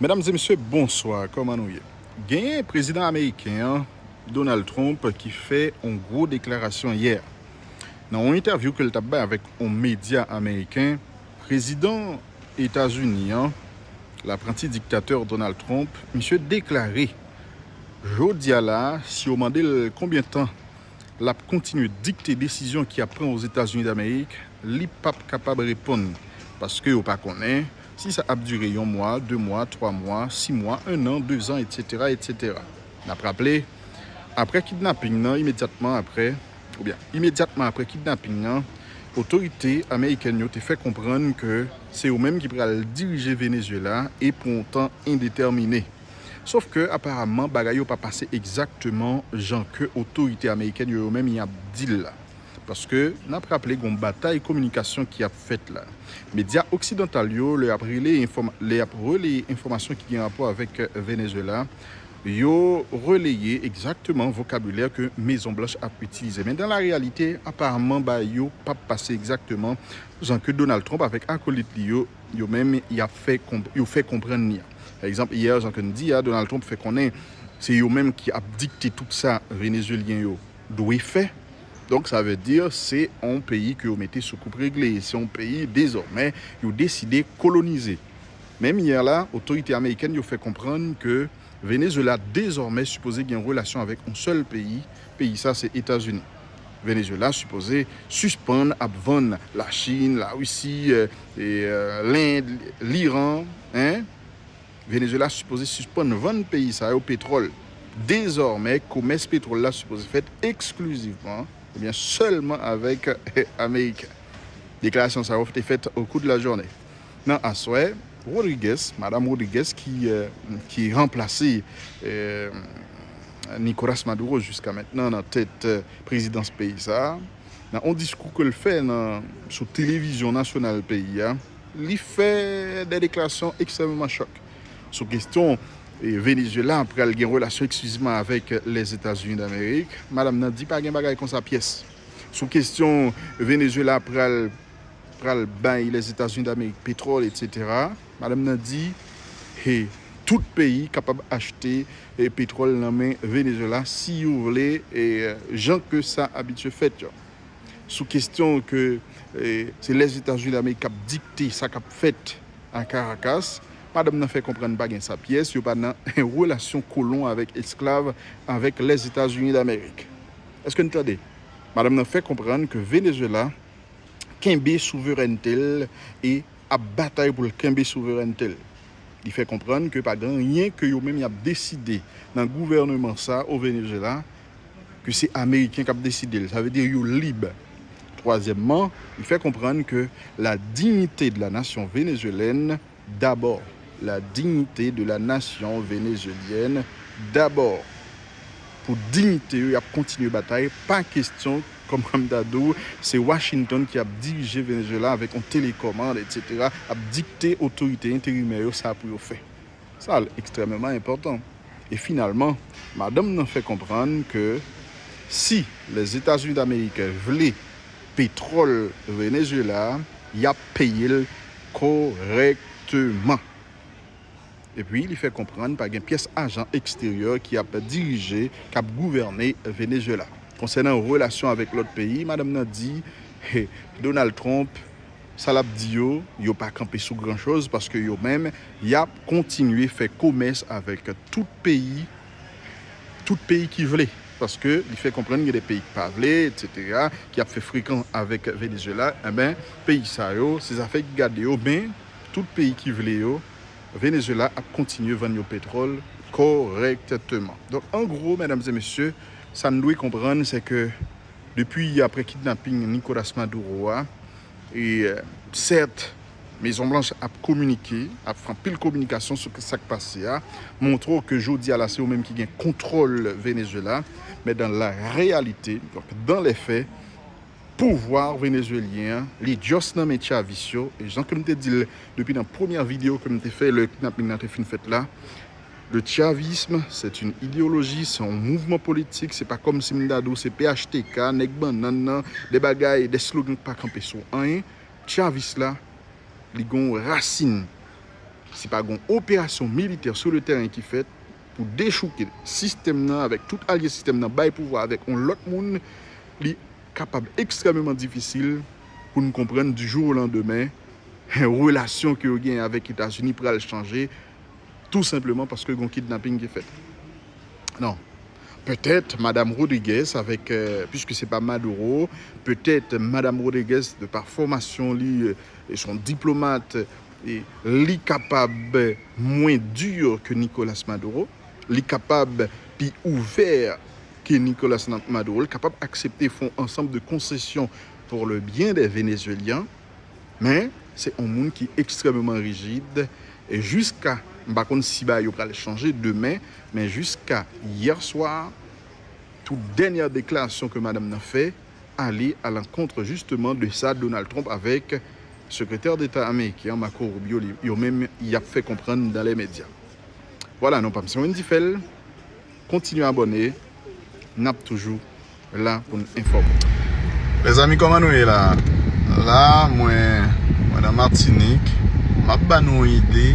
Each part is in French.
Mesdames et messieurs, bonsoir. Comment nous y est? Gagné président américain Donald Trump qui fait une grosse déclaration hier. Dans une interview que le tabac avec un média américain, président États-Unis, l'apprenti dictateur Donald Trump, monsieur déclaré, jodi là, si on demande combien de temps la continue de dicter décision qui a pris aux États-Unis d'Amérique, li pas capable de répondre parce que ou pas connaît si ça a duré un mois, 2 mois, 3 mois, 6 mois, 1 an, 2 ans, etc., etc. On a rappelé après kidnapping, immédiatement après kidnapping, autorité américaine ont fait comprendre que c'est eux-mêmes qui pourraient diriger Venezuela et pour un temps indéterminé. Sauf que apparemment bagay yo pas passé exactement genre que autorité américaine yo même y a dit là. Parce que n'a pas rappelé une bataille communication qui a fait là. Médias occidentaux yo le a relé informations qui ont rapport avec Venezuela. Yo relayé exactement le vocabulaire que Maison Blanche a utilisé. Mais dans la réalité, apparemment, yo pas passé exactement genre que Donald Trump avec acolyte yo même il a fait comprendre. Par exemple, hier, Jean dit, Donald Trump fait qu'on est, c'est eux-mêmes qui a dicté tout ça, Vénézuélien, d'où il fait. Donc, ça veut dire c'est un pays que vous mettez sous coupe réglée. C'est un pays, désormais, vous décidé de coloniser. Même hier, là, l'autorité américaine, vous fait comprendre que Venezuela, désormais, supposé qu'il y a une relation avec un seul pays. Pays, ça, c'est États-Unis. Venezuela supposé suspendre avant la Chine, la Russie, l'Inde, l'Iran, Venezuela supposé suspendre 20 pays ça au pétrole. Désormais, commerce pétrole là supposé fait exclusivement, ou bien seulement avec Américains. Déclaration ça a été faite au cours de la journée. Non, à souhait, Madame Rodriguez qui remplacé Nicolas Maduro jusqu'à maintenant dans tête présidence pays ça. Dans un discours que le fait sur télévision nationale pays, il fait des déclarations extrêmement choquantes. Sur question Venezuela après elle a une relation exclusivement avec les États-Unis d'Amérique, madame n'a dit pas gen bagay comme sa pièce. Sur question Venezuela après elle bail les États-Unis d'Amérique pétrole etc. Madame n'a dit hey, tout pays capable d'acheter pétrole dans main Venezuela si vous voulez et gens que ça habitué fait. Sous question que c'est les États-Unis d'Amérique qui ont dicté ça qui fait à Caracas. Madame n'a fait comprendre pas sa pièce, il n'y a pas une relation colon avec esclave avec les États-Unis d'Amérique. Est-ce que vous entendez? Madame n'a fait comprendre que Venezuela kembe souveraineté et a bataille pour le kembe souveraineté. Il fait comprendre que pas rien que yo même y a décidé dans le gouvernement ça au Venezuela que c'est américain qui a décidé. Ça veut dire yo libre. Troisièmement, il fait comprendre que la dignité de la nation vénézuélienne d'abord. La dignité de la nation vénézuélienne d'abord. Pour dignité, il y a continué la bataille. Pas question, comme Dado, c'est Washington qui a dirigé Venezuela avec une télécommande, etc. a dicté l'autorité intérimaire, ça a pour faire. Ça, c'est extrêmement important. Et finalement, madame nous fait comprendre que si les États-Unis d'Amérique voulaient pétrole Venezuela, il a payé correctement. Et puis, il fait comprendre par une pièce agent extérieur qui a dirigé, qui a gouverné Venezuela. Concernant les relations avec l'autre pays, madame n'a dit, hey, Donald Trump, ça l'a dit, il n'a pas campé sur grand-chose parce que même, il a continué à faire commerce avec tout pays qui voulait. Parce qu'il fait comprendre qu'il y a des pays qui parlent, etc., qui a fait fréquent avec Venezuela. Eh bien, pays ça, ces affaires qui gardent, bien, tout pays qui voulait, Venezuela a continué à vendre le pétrole correctement. Donc, en gros, mesdames et messieurs, ça nous doit comprendre, c'est que depuis après kidnapping Nicolas Maduro, et certes, Maison Blanche a communiqué, a fait pile communication sur ce qui s'est passé, montrant que jodi à la c'est eux même qui gagne contrôle Venezuela, mais dans la réalité, donc dans les faits, pouvoir vénézuélien, les just nommé Chavisio, et Jean comme je dit depuis la première vidéo que je fait le kidnapping dans fait là, le chavisme, c'est une idéologie, c'est un mouvement politique, c'est pas comme Simdado, c'est PHTK, Nek Banana, des bagailles, des slogans pas campés sur rien. Chavis là, ils ont racine c'est pas une opération militaire sur le terrain qui fait pour déchouquer le système avec tout allié système dans bail pouvoir avec l'autre monde, est capable extrêmement difficile pour nous comprendre du jour au lendemain la relation que vous avez avec les États-Unis pour le changer tout simplement parce que un kidnapping qui est fait. Non. Peut-être Madame Rodriguez avec puisque c'est pas Maduro, peut-être Madame Rodriguez de par formation et son diplomate et li capable moins dur que Nicolas Maduro, li capable puis ouvert que Nicolas Maduro, li capable d'accepter font ensemble de concessions pour le bien des Vénézuéliens, mais c'est un monde qui est extrêmement rigide et jusqu'à par contre si il va changer demain, mais jusqu'à hier soir, toute dernière déclaration que madame a fait aller à l'encontre justement de ça Donald Trump avec secrétaire d'État américain Marco Rubio, il a fait comprendre dans les médias. Voilà, non pas M. Wendy Fell, continuez à abonner, n'a toujours là pour nous informer. Les amis, comment nous est là? Là, moi dans Martinique, je vais nous aider.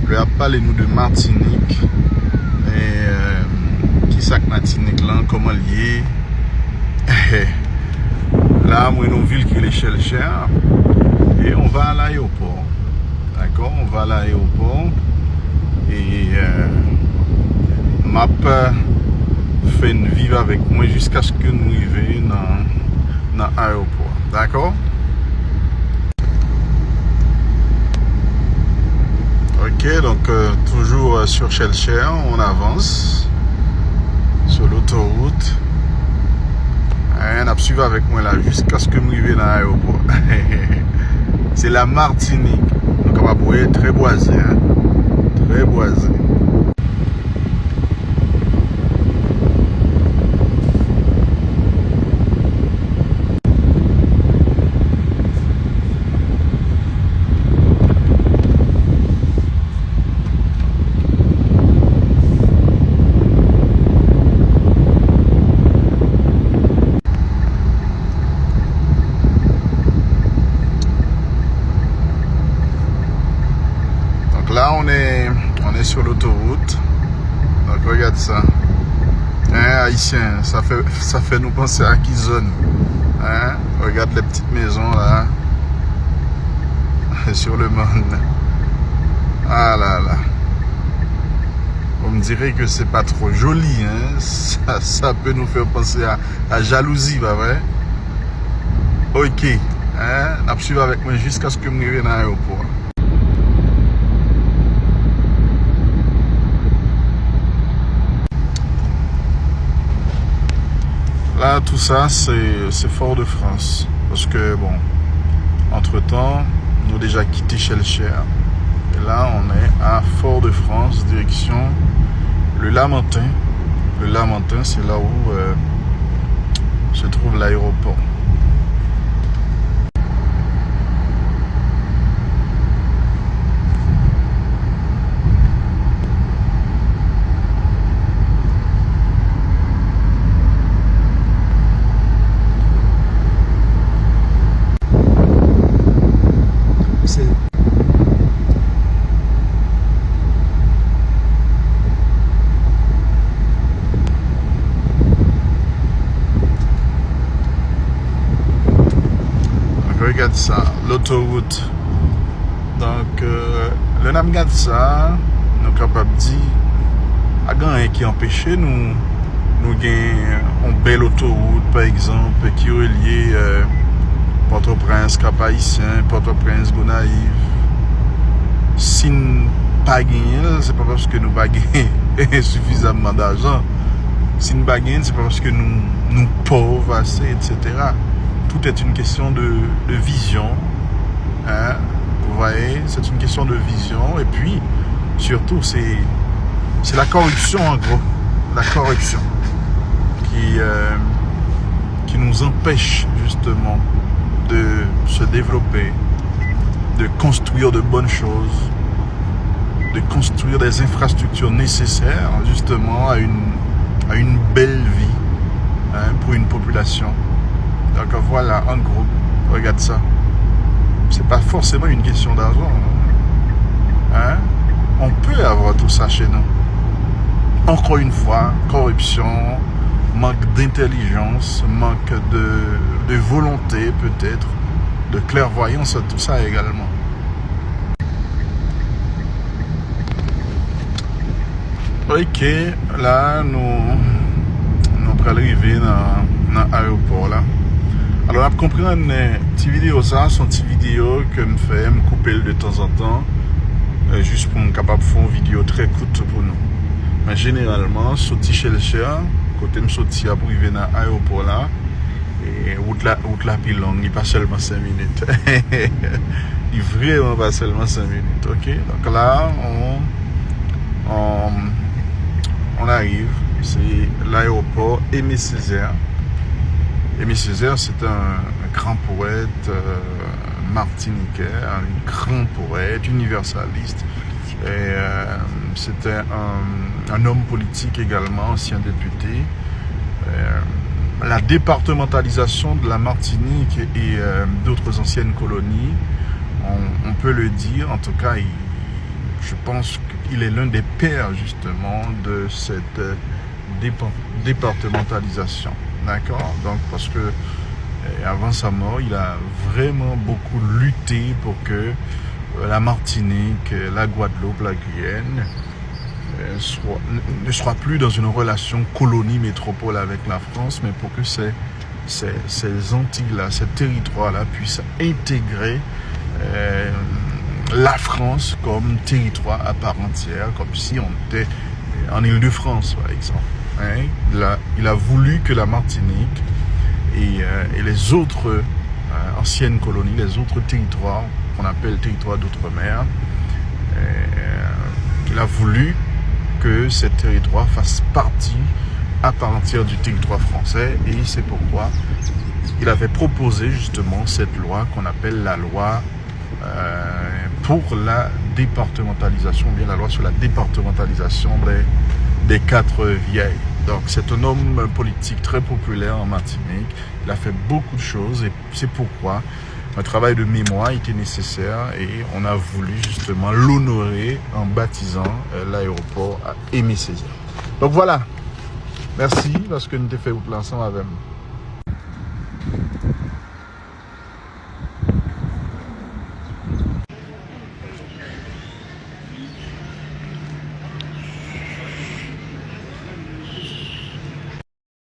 Je vais parler nous de Martinique et qui ça que Martinique là, comment lié. Là, moi dans une ville qui est l'échelle chère. Et on va à l'aéroport. D'accord? On va à l'aéroport. Et m'a fait une vivre avec moi jusqu'à ce que nous arrivions dans l'aéroport. D'accord? Ok, donc toujours sur Shellshare, on avance sur l'autoroute. On a suivi avec moi là jusqu'à ce que nous arrivions dans l'aéroport. C'est la Martinique. Donc on va voir très boisé. Hein? Très boisé. Là, on est sur l'autoroute. Donc, regarde ça. Hein, Haïtien, ça fait nous penser à qui zone. Hein? Regarde les petites maisons là. Sur le monde. Ah là là. On me dirait que c'est pas trop joli. Hein? Ça peut nous faire penser à jalousie, pas vrai? Ok. Hein? On suivi avec moi jusqu'à ce que je me dans l'aéroport. Là, tout ça, c'est Fort-de-France. Parce que, bon, entre-temps, nous avons déjà quitté Shellshare. Et là, on est à Fort-de-France, direction le Lamentin. Le Lamentin, c'est là où se trouve l'aéroport. Regarde ça, l'autoroute. Donc, le nam regarde ça, nous sommes capables de dire, à gagner qui empêche nous avons une belle autoroute, par exemple, qui relie Port-au-Prince, Cap-Haïtien, Port-au-Prince, Gonaïves. Si nous pas gagner, c'est pas parce que nous pas gagner suffisamment d'argent. Si nous pas gagner, c'est pas parce que nous pauvres assez, etc. Tout est une question de vision. Hein? Vous voyez, c'est une question de vision. Et puis, surtout, c'est la corruption, en gros. La corruption qui nous empêche, justement, de se développer, de construire de bonnes choses, de construire des infrastructures nécessaires, justement, à une belle vie, hein, pour une population. Donc voilà, en gros, regarde ça. C'est pas forcément une question d'argent. Hein? On peut avoir tout ça chez nous. Encore une fois, corruption, manque d'intelligence, manque de volonté peut-être, de clairvoyance, tout ça également. Ok, là nous allons arriver dans l'aéroport là. Alors, on comprend ces vidéos, ça sont des vidéos que je fais, je coupe de temps en temps, juste pour être capable de faire une vidéo très courte pour nous. Mais généralement, je suis chez le chien, côté je suis pour arriver dans l'aéroport là, et route la plus longue, il pas seulement 5 minutes. Il vraiment pas seulement 5 minutes, ok? Donc là, on arrive, c'est l'aéroport Aimé Césaire. Aimé Césaire, c'est un grand poète martiniquais, un grand poète universaliste. C'était un homme politique également, ancien député. La départementalisation de la Martinique et d'autres anciennes colonies, on peut le dire, en tout cas, je pense qu'il est l'un des pères justement de cette départementalisation. D'accord? Donc, parce que avant sa mort, il a vraiment beaucoup lutté pour que la Martinique, la Guadeloupe, la Guyane ne soient plus dans une relation colonie-métropole avec la France, mais pour que ces Antilles-là, ces territoires-là puissent intégrer la France comme territoire à part entière, comme si on était en Île-de-France, par exemple. Hein? Il a voulu que la Martinique et les autres anciennes colonies, les autres territoires qu'on appelle territoires d'outre-mer, il a voulu que ces territoires fassent partie à part entière du territoire français, et c'est pourquoi il avait proposé justement cette loi qu'on appelle la loi pour la départementalisation, bien la loi sur la départementalisation des 4 vieilles. Donc c'est un homme politique très populaire en Martinique. Il a fait beaucoup de choses et c'est pourquoi un travail de mémoire était nécessaire et on a voulu justement l'honorer en baptisant l'aéroport à Aimé Césaire. Donc voilà, merci parce que nous t'ai fait vous placer avec moi.